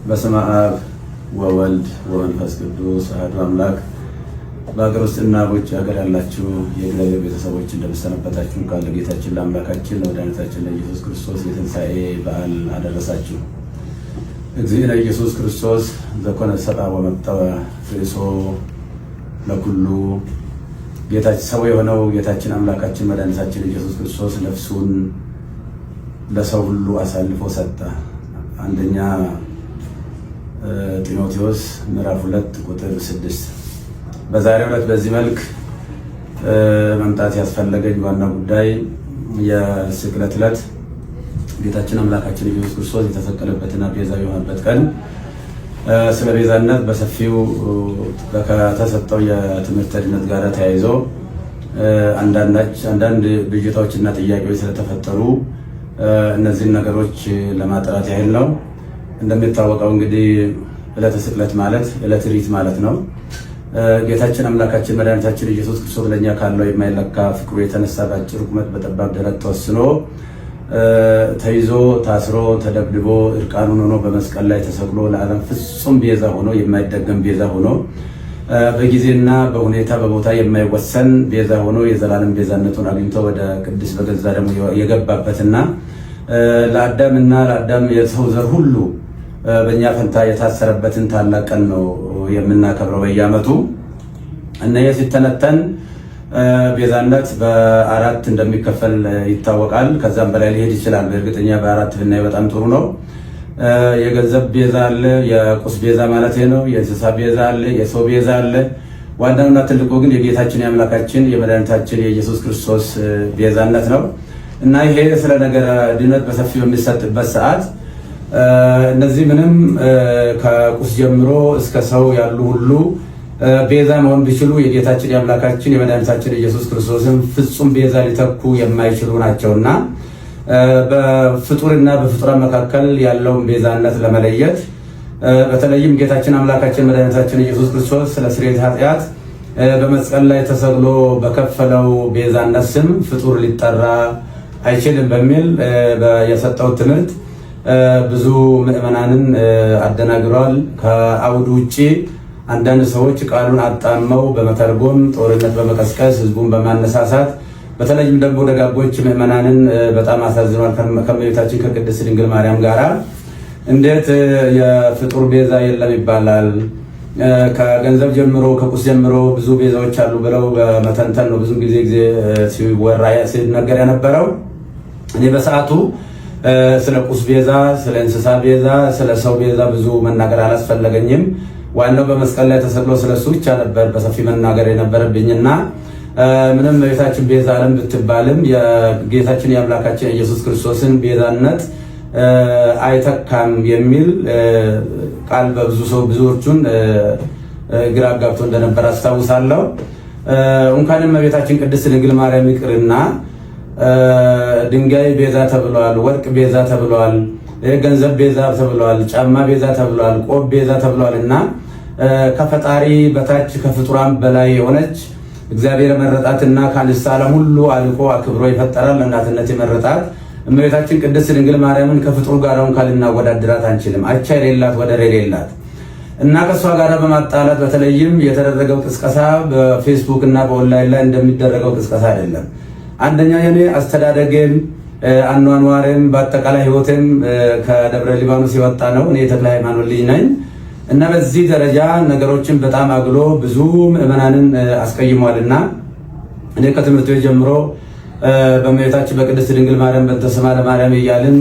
በስመ አብ ወወልድ ወመንፈስ ቅዱስ አሐዱ አምላክ። በሀገር ውስጥና በውጭ ሀገር ያላችሁ የእግዚአብሔር ቤተሰቦች እንደምሰነበታችሁ ቃል ጌታችን ለአምላካችን ለመድኃኒታችን ለኢየሱስ ክርስቶስ የትንሣኤ በዓል አደረሳችሁ። እግዚእነ ኢየሱስ ክርስቶስ ዘኮነ ሰብአ ወመጠወ ርእሶ ለኩሉ ጌታችን ሰው የሆነው ጌታችን አምላካችን መድኃኒታችን ኢየሱስ ክርስቶስ ነፍሱን ለሰው ሁሉ አሳልፎ ሰጠ። አንደኛ ጢሞቴዎስ ምዕራፍ 2 ቁጥር 6። በዛሬው ዕለት በዚህ መልክ መምጣት ያስፈለገኝ ዋና ጉዳይ የስቅለት ዕለት ጌታችን አምላካችን ኢየሱስ ክርስቶስ የተሰቀለበትና ቤዛ የሆነበት ቀን ስለ ቤዛነት በሰፊው ከተሰጠው የትምህርት ድነት ጋር ተያይዞ አንዳንድ ብዥታዎችና ጥያቄዎች ስለተፈጠሩ እነዚህን ነገሮች ለማጥራት ያህል ነው። እንደሚታወቀው እንግዲህ ዕለተ ስቅለት ማለት ዕለተ ሪት ማለት ነው። ጌታችን አምላካችን መድኃኒታችን ኢየሱስ ክርስቶስ ለኛ ካለው የማይለካ ፍቅሩ የተነሳ በአጭር ቁመት በጠባብ ደረት ተወስኖ ተይዞ ታስሮ ተደብድቦ እርቃኑን ሆኖ በመስቀል ላይ ተሰቅሎ ለዓለም ፍጹም ቤዛ ሆኖ የማይደገም ቤዛ ሆኖ በጊዜና በሁኔታ በቦታ የማይወሰን ቤዛ ሆኖ የዘላለም ቤዛነቱን አግኝቶ ወደ ቅድስ በገዛ ደግሞ የገባበትና ለአዳም የሰው ዘር ሁሉ በእኛ ፈንታ የታሰረበትን ታላቅ ቀን ነው የምናከብረው በየዓመቱ። እና ሲተነተን ቤዛነት በአራት እንደሚከፈል ይታወቃል። ከዛም በላይ ሊሄድ ይችላል። በእርግጠኛ በአራት ብናይ በጣም ጥሩ ነው። የገንዘብ ቤዛ አለ፣ የቁስ ቤዛ ማለት ነው። የእንስሳ ቤዛ አለ፣ የሰው ቤዛ አለ። ዋናውና ትልቁ ግን የጌታችን የአምላካችን የመድኃኒታችን የኢየሱስ ክርስቶስ ቤዛነት ነው። እና ይሄ ስለ ነገረ ድነት በሰፊው የሚሰጥበት ሰዓት እነዚህ ምንም ከቁስ ጀምሮ እስከ ሰው ያሉ ሁሉ ቤዛ መሆን ቢችሉ የጌታችን የአምላካችን የመድኃኒታችን ኢየሱስ ክርስቶስን ፍጹም ቤዛ ሊተኩ የማይችሉ ናቸውና በፍጡርና በፍጡራን መካከል ያለውን ቤዛነት ለመለየት በተለይም ጌታችን አምላካችን መድኃኒታችን ኢየሱስ ክርስቶስ ስለ ስርየት ኃጢአት በመስቀል ላይ ተሰቅሎ በከፈለው ቤዛነት ስም ፍጡር ሊጠራ አይችልም በሚል የሰጠው ትምህርት ብዙ ምዕመናንን አደናግሯል። ከአውዱ ውጪ አንዳንድ ሰዎች ቃሉን አጣመው በመተርጎም ጦርነት በመቀስቀስ ህዝቡን በማነሳሳት በተለይም ደግሞ ደጋጎች ምዕመናንን በጣም አሳዝኗል። ከእመቤታችን ከቅድስት ድንግል ማርያም ጋራ እንዴት የፍጡር ቤዛ የለም ይባላል? ከገንዘብ ጀምሮ ከቁስ ጀምሮ ብዙ ቤዛዎች አሉ ብለው በመተንተን ነው ብዙ ጊዜ ሲወራ ሲነገር የነበረው። እኔ በሰዓቱ ስለ ቁስ ቤዛ፣ ስለ እንስሳ ቤዛ፣ ስለ ሰው ቤዛ ብዙ መናገር አላስፈለገኝም። ዋናው በመስቀል ላይ ተሰቅሎ ስለሱ ብቻ ነበር በሰፊ መናገር የነበረብኝና ምንም ቤታችን ቤዛ ዓለም ብትባልም የጌታችን የአምላካችን ኢየሱስ ክርስቶስን ቤዛነት አይተካም የሚል ቃል ብዙዎቹን ግራ አጋብቶ እንደነበር አስታውሳለሁ። እንኳንም ቤታችን ቅድስት ድንግል ማርያም ይቅርና ድንጋይ ቤዛ ተብሏል፣ ወርቅ ቤዛ ተብሏል፣ ገንዘብ ቤዛ ተብሏል፣ ጫማ ቤዛ ተብሏል፣ ቆብ ቤዛ ተብሏል እና ከፈጣሪ በታች ከፍጡራን በላይ የሆነች እግዚአብሔር መረጣትና ከአንስት ዓለም ሁሉ አልቆ አክብሮ ይፈጠራል ለእናትነት የመረጣት እመቤታችን ቅድስት ድንግል ማርያምን ከፍጡር ጋር እንኳን ልናወዳድራት አንችልም። አቻ የሌላት ወደር የሌላት እና ከሷ ጋር በማጣላት በተለይም የተደረገው ቅስቀሳ በፌስቡክ እና በኦንላይን ላይ እንደሚደረገው ቅስቀሳ አይደለም። አንደኛ የኔ አስተዳደግም አኗኗርም በአጠቃላይ ህይወትም ከደብረ ሊባኖስ የወጣ ነው። እኔ የተክለ ሃይማኖት ልጅ ነኝ እና በዚህ ደረጃ ነገሮችን በጣም አግሎ ብዙ ምዕመናንን አስቀይሟልና እኔ ከትምህርት ቤት ጀምሮ በእመቤታችን በቅድስት ድንግል ማርያም በእንተ ስማ ለማርያም እያልን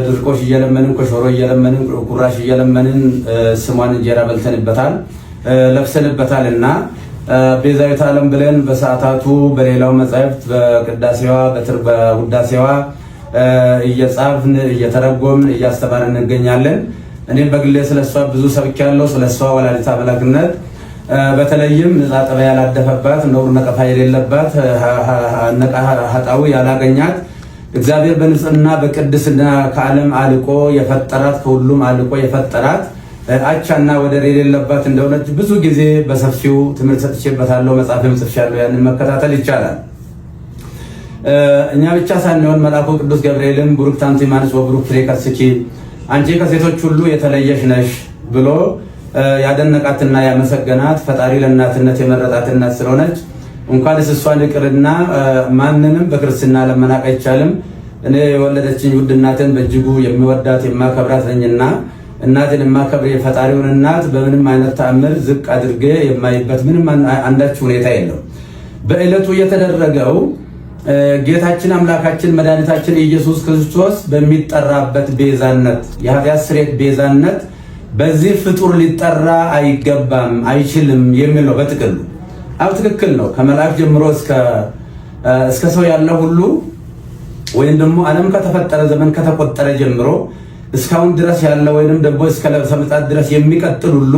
ድርቆሽ እየለመንን ኮሾሮ እየለመንን ቁራሽ እየለመንን ስሟን እንጀራ በልተንበታል ለብሰንበታልና ቤዛዊተ ዓለም ብለን በሰዓታቱ በሌላው መጻሕፍት በቅዳሴዋ በውዳሴዋ እየጻፍን እየተረጎምን እያስተማርን እንገኛለን። እኔም በግሌ ስለሷ ብዙ ሰብኬያለሁ። ስለሷ ወላዲተ አምላክነት በተለይም ንጻ ጠባ ያላደፈባት ነውር ነቀፋ የሌለባት ኃጣዊ ያላገኛት እግዚአብሔር በንጽህና በቅድስና ከዓለም አልቆ የፈጠራት ከሁሉም አልቆ የፈጠራት አቻና ወደር የሌለባት እንደሆነች ብዙ ጊዜ በሰፊው ትምህርት ሰጥቼበታለሁ። መጽሐፍም ጽፌያለሁ። ያንን መከታተል ይቻላል። እኛ ብቻ ሳንሆን መልአኩ ቅዱስ ገብርኤልም ቡሩክ ታንቲ ማንስ ወቡሩክ ፍሬ ከርስኪ አንቺ ከሴቶች ሁሉ የተለየሽ ነሽ ብሎ ያደነቃትና ያመሰገናት ፈጣሪ ለእናትነት የመረጣት እናት ስለሆነች እንኳንስ እሷን ይቅርና ማንንም በክርስትና ለመናቅ አይቻልም። እኔ የወለደችኝ ውድ እናቴን በእጅጉ የሚወዳት የማከብራት ነኝና እናቴን የማከብር የፈጣሪውን እናት በምንም አይነት ተአምር ዝቅ አድርጌ የማይበት ምንም አንዳች ሁኔታ የለው። በዕለቱ የተደረገው ጌታችን አምላካችን መድኃኒታችን ኢየሱስ ክርስቶስ በሚጠራበት ቤዛነት የኃጢአት ስርየት ቤዛነት በዚህ ፍጡር ሊጠራ አይገባም አይችልም የሚል ነው በጥቅሉ። አው ትክክል ነው። ከመልአክ ጀምሮ እስከ ሰው ያለ ሁሉ ወይም ደግሞ ዓለም ከተፈጠረ ዘመን ከተቆጠረ ጀምሮ እስካሁን ድረስ ያለ ወይንም ደግሞ እስከ ለብሰ ምጽአት ድረስ የሚቀጥል ሁሉ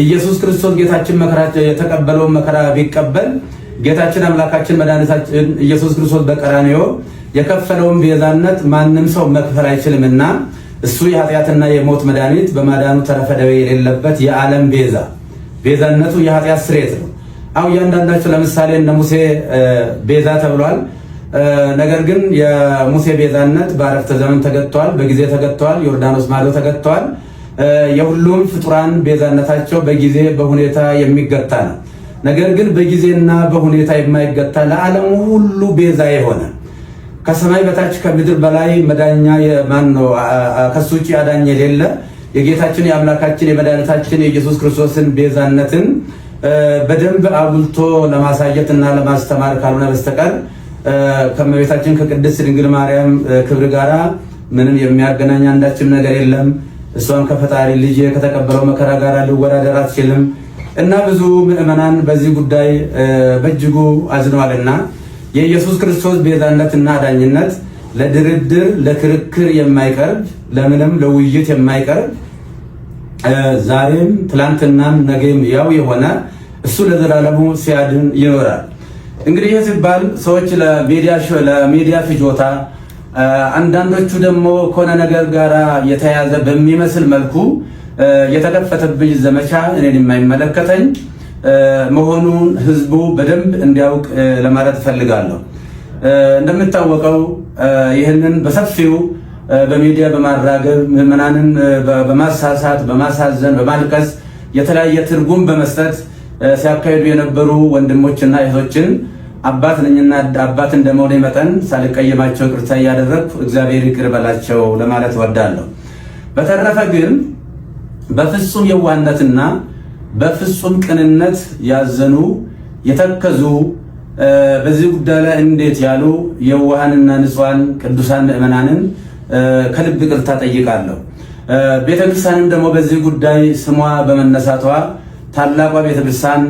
ኢየሱስ ክርስቶስ ጌታችን መከራ የተቀበለውን መከራ ቢቀበል ጌታችን አምላካችን መድኃኒታችን ኢየሱስ ክርስቶስ በቀራንዮ የከፈለውን ቤዛነት ማንም ሰው መክፈል አይችልምና እሱ የኃጢአትና የሞት መድኃኒት በማዳኑ ተረፈ ደዌ የሌለበት የዓለም ቤዛነቱ የኃጢአት ስርየት ነው። አው እያንዳንዳቸው ለምሳሌ እነ ሙሴ ቤዛ ተብሏል። ነገር ግን የሙሴ ቤዛነት በአረፍተ ዘመን ተገጥቷል፣ በጊዜ ተገጥቷል፣ ዮርዳኖስ ማዶ ተገጥቷል። የሁሉም ፍጡራን ቤዛነታቸው በጊዜ በሁኔታ የሚገታ ነው። ነገር ግን በጊዜና በሁኔታ የማይገታ ለዓለሙ ሁሉ ቤዛ የሆነ ከሰማይ በታች ከምድር በላይ መዳኛ የማን ነው? ከሱ ውጪ አዳኝ የሌለ የጌታችን የአምላካችን የመድኃኒታችን የኢየሱስ ክርስቶስን ቤዛነትን በደንብ አጉልቶ ለማሳየት እና ለማስተማር ካልሆነ በስተቀር ከመቤታችን ከቅድስት ድንግል ማርያም ክብር ጋራ ምንም የሚያገናኝ አንዳችም ነገር የለም። እሷን ከፈጣሪ ልጅ ከተቀበለው መከራ ጋራ ሊወዳደር አትችልም እና ብዙ ምዕመናን በዚህ ጉዳይ በእጅጉ አዝነዋልና የኢየሱስ ክርስቶስ ቤዛነትና አዳኝነት ለድርድር ለክርክር የማይቀርብ ለምንም ለውይይት የማይቀርብ ዛሬም ትላንትናም ነገም ያው የሆነ እሱ ለዘላለሙ ሲያድን ይኖራል። እንግዲህ ይህ ሲባል ሰዎች ለሚዲያ ፍጆታ አንዳንዶቹ ደግሞ ከሆነ ነገር ጋር የተያያዘ በሚመስል መልኩ የተከፈተብኝ ዘመቻ እኔን የማይመለከተኝ መሆኑን ህዝቡ በደንብ እንዲያውቅ ለማለት ፈልጋለሁ። እንደምታወቀው ይህንን በሰፊው በሚዲያ በማራገብ ምዕመናንን በማሳሳት በማሳዘን በማልቀስ የተለያየ ትርጉም በመስጠት ሲያካሂዱ የነበሩ ወንድሞችና እህቶችን አባት ነኝና አባት እንደመሆኔ መጠን ሳልቀየማቸው ይቅርታ እያደረግኩ እግዚአብሔር ይቅር በላቸው ለማለት እወዳለሁ። በተረፈ ግን በፍጹም የዋህነትና በፍጹም ቅንነት ያዘኑ የተከዙ በዚህ ጉዳይ ላይ እንዴት ያሉ የዋሃንና ንጹሃን ቅዱሳን ምዕመናንን ከልብ ይቅርታ ጠይቃለሁ። ቤተክርስቲያንም ደግሞ በዚህ ጉዳይ ስሟ በመነሳቷ ታላቋ ቤተክርስቲያን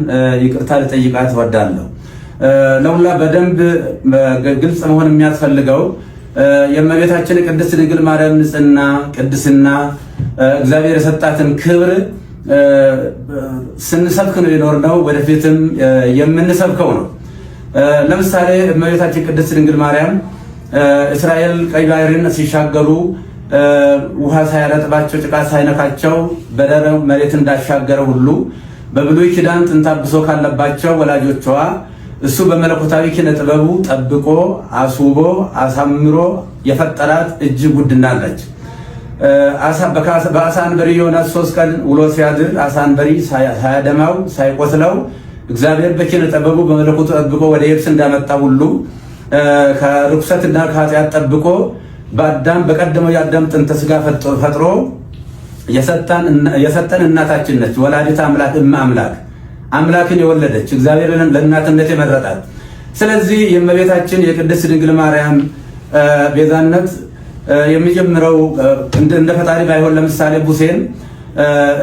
ይቅርታ ልጠይቃት እወዳለሁ። ለሁላ በደንብ ግልጽ መሆን የሚያስፈልገው የእመቤታችን ቅድስት ድንግል ማርያም ንጽሕና ቅድስና እግዚአብሔር የሰጣትን ክብር ስንሰብክ ነው የኖርነው፣ ወደፊትም የምንሰብከው ነው። ለምሳሌ እመቤታችን ቅድስት ድንግል ማርያም እስራኤል ቀይ ባህርን ሲሻገሩ ውሃ ሳያረጥባቸው ጭቃ ሳይነካቸው በደረቅ መሬት እንዳሻገረ ሁሉ በብሉይ ኪዳን ጥንተ አብሶ ካለባቸው ወላጆቿ እሱ በመለኮታዊ ኪነ ጥበቡ ጠብቆ አስውቦ አሳምሮ የፈጠራት እጅግ ውድ ናለች። በአሳ አንበሪ ዮናስ 3 ቀን ውሎ ሲያድር አሳ አንበሪ ሳያደማው ሳይቆስለው እግዚአብሔር በኪነ ጥበቡ በመለኮቱ ጠብቆ ወደ የብስ እንዳመጣ ሁሉ ከርኩሰትና ከኃጢአት ጠብቆ በአዳም በቀደመው የአዳም ጥንተ ስጋ ፈጥሮ የሰጠን እናታችን ነች። ወላዲተ አምላክ አምላክን የወለደች እግዚአብሔርን ለእናትነት የመረጣት። ስለዚህ የእመቤታችን የቅድስት ድንግል ማርያም ቤዛነት የሚጀምረው እንደ ፈጣሪ ባይሆን ለምሳሌ ሙሴን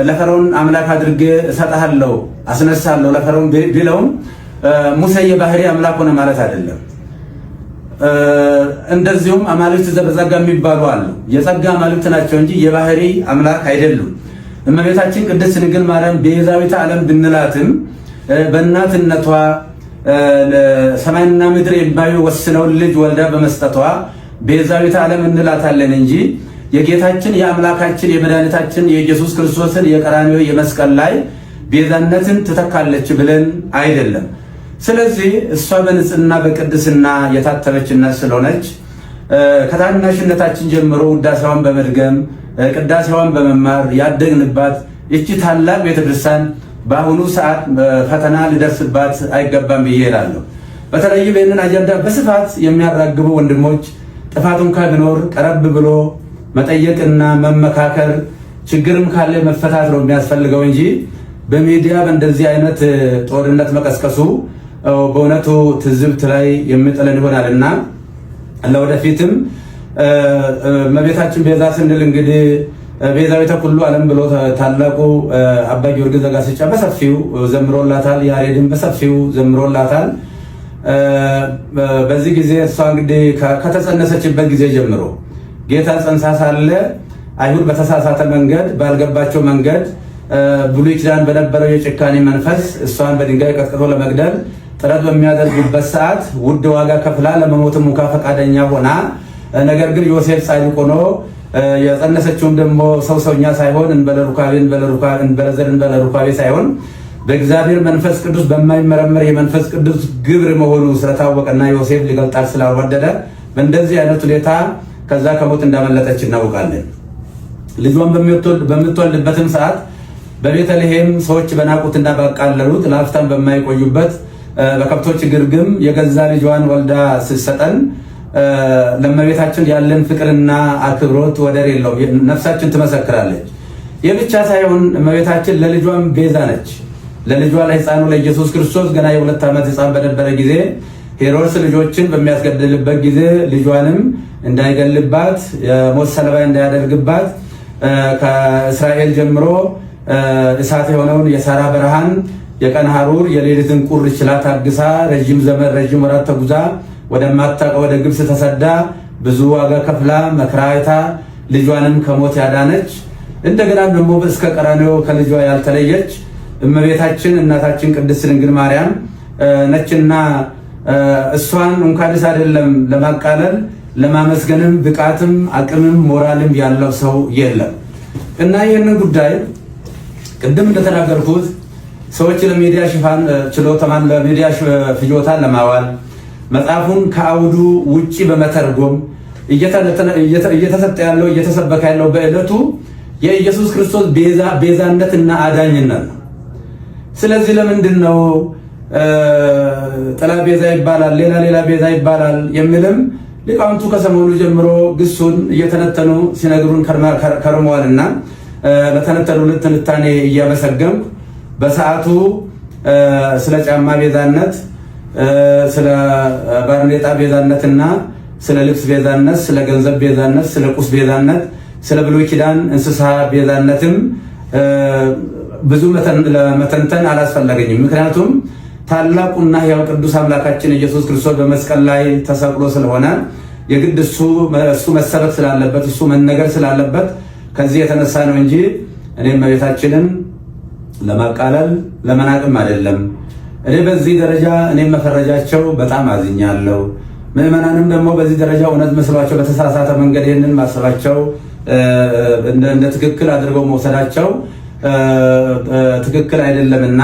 ለፈርዖን አምላክ አድርጌ እሰጥሃለሁ አስነሳለሁ ለፈርዖን ቢለውም ሙሴ የባህሪ አምላክ ሆነ ማለት አይደለም። እንደዚሁም አማልክት ዘበጸጋ የሚባሉ አሉ። የጸጋ አማልክት ናቸው እንጂ የባህሪ አምላክ አይደሉም። እመቤታችን ቅድስት ድንግል ማርያም ቤዛዊተ ዓለም ብንላትም በእናትነቷ ሰማይና ምድር የማይወስነውን ልጅ ወልዳ በመስጠቷ ቤዛዊተ ዓለም እንላታለን እንጂ የጌታችን የአምላካችን የመድኃኒታችን የኢየሱስ ክርስቶስን የቀራንዮ የመስቀል ላይ ቤዛነትን ትተካለች ብለን አይደለም። ስለዚህ እሷ በንጽህና በቅድስና የታተመች እናት ስለሆነች ከታናሽነታችን ጀምሮ ውዳሴዋን በመድገም ቅዳሴዋን በመማር ያደግንባት እቺ ታላቅ ቤተክርስቲያን በአሁኑ ሰዓት ፈተና ሊደርስባት አይገባም ብዬ እላለሁ። በተለይም ይህንን አጀንዳ በስፋት የሚያራግቡ ወንድሞች ጥፋት እንኳን ቢኖር ቀረብ ብሎ መጠየቅና መመካከር፣ ችግርም ካለ መፈታት ነው የሚያስፈልገው እንጂ በሚዲያ በእንደዚህ አይነት ጦርነት መቀስቀሱ በእውነቱ ትዝብት ላይ የሚጥለን ይሆናልና ለወደፊትም እመቤታችን ቤዛ ስንል እንግዲህ ቤዛዊተ ኩሉ ዓለም ብሎ ታላቁ አባ ጊዮርጊስ ዘጋስጫ በሰፊው ዘምሮላታል። ያሬድን በሰፊው ዘምሮላታል። በዚህ ጊዜ እሷ እንግዲህ ከተጸነሰችበት ጊዜ ጀምሮ ጌታ ጸንሳ ሳለ አይሁድ በተሳሳተ መንገድ ባልገባቸው መንገድ ብሉይ ኪዳን በነበረው የጭካኔ መንፈስ እሷን በድንጋይ ቀጥቅጦ ለመግደል ጥረት በሚያደርጉበት ሰዓት ውድ ዋጋ ከፍላ ለመሞት ሙካ ፈቃደኛ ሆና፣ ነገር ግን ዮሴፍ ጻድቅ ሆኖ የጸነሰችውም ደግሞ ሰውኛ ሳይሆን እንበለ ሩካቤ ሳይሆን በእግዚአብሔር መንፈስ ቅዱስ በማይመረመር የመንፈስ ቅዱስ ግብር መሆኑ ስለታወቀና ዮሴፍ ሊገልጣት ስላልወደደ በእንደዚህ አይነት ሁኔታ ከዛ ከሞት እንዳመለጠች እናውቃለን። ልጇን በምትወልድበትም ሰዓት በቤተልሔም ሰዎች በናቁትና ባቃለሉት ለአፍታም በማይቆዩበት በከብቶች ግርግም የገዛ ልጇን ወልዳ ስትሰጠን ለእመቤታችን ያለን ፍቅርና አክብሮት ወደር የለውም። ነፍሳችን ትመሰክራለች። ይህ ብቻ ሳይሆን እመቤታችን ለልጇም ቤዛ ነች። ለልጇ ለሕፃኑ ለኢየሱስ ክርስቶስ ገና የ2 ዓመት ሕፃን በነበረ ጊዜ ሄሮድስ ልጆችን በሚያስገድልበት ጊዜ ልጇንም እንዳይገልባት የሞት ሰለባ እንዳያደርግባት ከእስራኤል ጀምሮ እሳት የሆነውን የሳራ በረሃን የቀን ሐሩር የሌሊትን ቁር ችላ ታግሳ ረጅም ዘመን ረጅም ወራት ተጉዛ ወደማታውቀው ወደ ግብጽ ተሰዳ ብዙ ዋጋ ከፍላ መከራ አይታ ልጇንም ከሞት ያዳነች እንደገና ደግሞ እስከ ቀራንዮ ከልጇ ያልተለየች እመቤታችን እናታችን ቅድስት ድንግል ማርያም ነችና እሷን እንኳንስ አይደለም ለማቃለል ለማመስገንም ብቃትም አቅምም ሞራልም ያለው ሰው የለም። እና ይህንን ጉዳይ ቅድም እንደተናገርኩት ሰዎች ለሚዲያ ሽፋን ችሎታን ለሚዲያ ፍጆታ ለማዋል መጽሐፉን ከአውዱ ውጪ በመተርጎም እየተሰጠ ያለው እየተሰበከ ያለው በዕለቱ የኢየሱስ ክርስቶስ ቤዛነትና አዳኝነት ነው። ስለዚህ ለምንድን ነው ጥላ ቤዛ ይባላል፣ ሌላ ቤዛ ይባላል የሚልም ሊቃውንቱ ከሰሞኑ ጀምሮ ግሱን እየተነተኑ ሲነግሩን ከርመዋልና ለተነተኑልን ትንታኔ እያመሰገንኩ በሰዓቱ ስለ ጫማ ቤዛነት፣ ስለ ባርኔጣ ቤዛነትና ስለ ልብስ ቤዛነት፣ ስለ ገንዘብ ቤዛነት፣ ስለ ቁስ ቤዛነት፣ ስለ ብሉይ ኪዳን እንስሳ ቤዛነትም ብዙ ለመተንተን አላስፈለገኝም። ምክንያቱም ታላቁና ሕያው ቅዱስ አምላካችን ኢየሱስ ክርስቶስ በመስቀል ላይ ተሰቅሎ ስለሆነ የግድ እሱ መሰበክ ስላለበት እሱ መነገር ስላለበት ከዚህ የተነሳ ነው እንጂ እኔም እመቤታችንን ለማቃለል ለመናቅም አይደለም። እኔ በዚህ ደረጃ እኔም መፈረጃቸው በጣም አዝኛለሁ። ምዕመናንም ደግሞ በዚህ ደረጃ እውነት መስሏቸው በተሳሳተ መንገድ ይህንን ማሰባቸው እንደ ትክክል አድርገው መውሰዳቸው ትክክል አይደለምና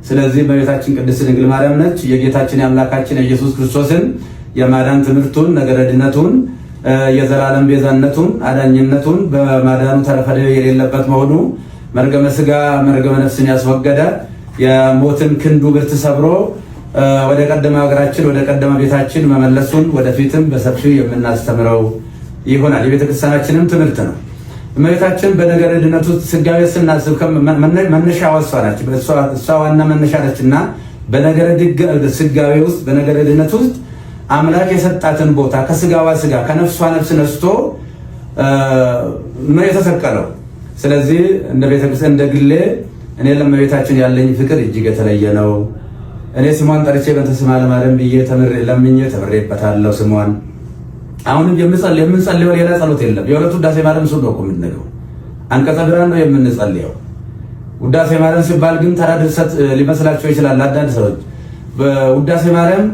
ስለዚህ እመቤታችን ቅድስት ድንግል ማርያም ነች የጌታችን የአምላካችን የኢየሱስ ክርስቶስን የማዳን ትምህርቱን ነገረ ድነቱን የዘላለም ቤዛነቱን አዳኝነቱን በማዳኑ ተረፈደ የሌለበት መሆኑ መርገመ ስጋ መርገመ ነፍስን ያስወገደ የሞትን ክንዱ ብርት ሰብሮ ወደ ቀደመ ሀገራችን ወደ ቀደመ ቤታችን መመለሱን ወደፊትም በሰፊው የምናስተምረው ይሆናል። የቤተክርስቲያናችንም ትምህርት ነው። እመቤታችን በነገረ ድነቱ ስጋዌ ስናስብ መነሻ ወሷ ናች። እሷ ዋና መነሻ ነችና በነገረ ስጋዌ ውስጥ በነገረ ድነት ውስጥ አምላክ የሰጣትን ቦታ ከስጋዋ ስጋ ከነፍሷ ነፍስ ነስቶ ነው የተሰቀለው። ስለዚህ እንደ ቤተክርስቲያን እንደ ግሌ እኔ ለእመቤታችን ያለኝ ፍቅር እጅግ የተለየ ነው። እኔ ስሟን ጠርቼ በእንተ ስማ ለማርያም ብዬ ተምሬበታለሁ ስሟን። አሁንም የምንጸልየው ሌላ ጸሎት የለም። የሁለቱ ውዳሴ ማርያም እሱ ነው እኮ የምንነግረው። አንቀጸ ብርሃን ነው የምንጸልየው። ውዳሴ ማርያም ሲባል ግን ተራ ድርሰት ሊመስላቸው ይችላል አንዳንድ ሰዎች። በውዳሴ ማርያም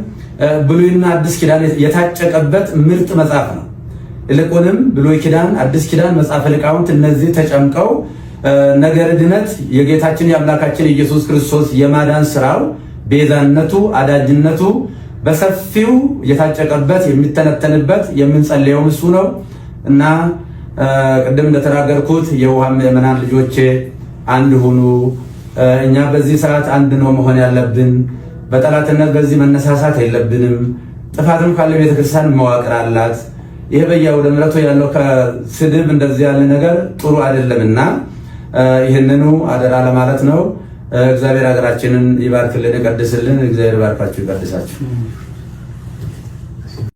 ብሉይና አዲስ ኪዳን የታጨቀበት ምርጥ መጽሐፍ ነው። ይልቁንም ብሉይ ኪዳን፣ አዲስ ኪዳን፣ መጽሐፈ ሊቃውንት እነዚህ ተጨምቀው ነገረ ድነት የጌታችን የአምላካችን ኢየሱስ ክርስቶስ የማዳን ስራው ቤዛነቱ አዳጅነቱ በሰፊው የታጨቀበት የሚተነተንበት የምንጸልየው እሱ ነው እና ቅድም እንደተናገርኩት የውሃ ምዕመናን ልጆቼ አንድ ሁኑ። እኛ በዚህ ሰዓት አንድ ነው መሆን ያለብን። በጠላትነት በዚህ መነሳሳት የለብንም። ጥፋትም ካለ ቤተክርስቲያን መዋቅር አላት። ይሄ በየአውደ ምሕረቱ ያለው ከስድብ እንደዚህ ያለ ነገር ጥሩ አይደለምና ይህንኑ አደራ ለማለት ነው። እግዚአብሔር ሀገራችንን ይባርክልን፣ ይቀድስልን። እግዚአብሔር ይባርካችሁ፣ ይቀድሳችሁ።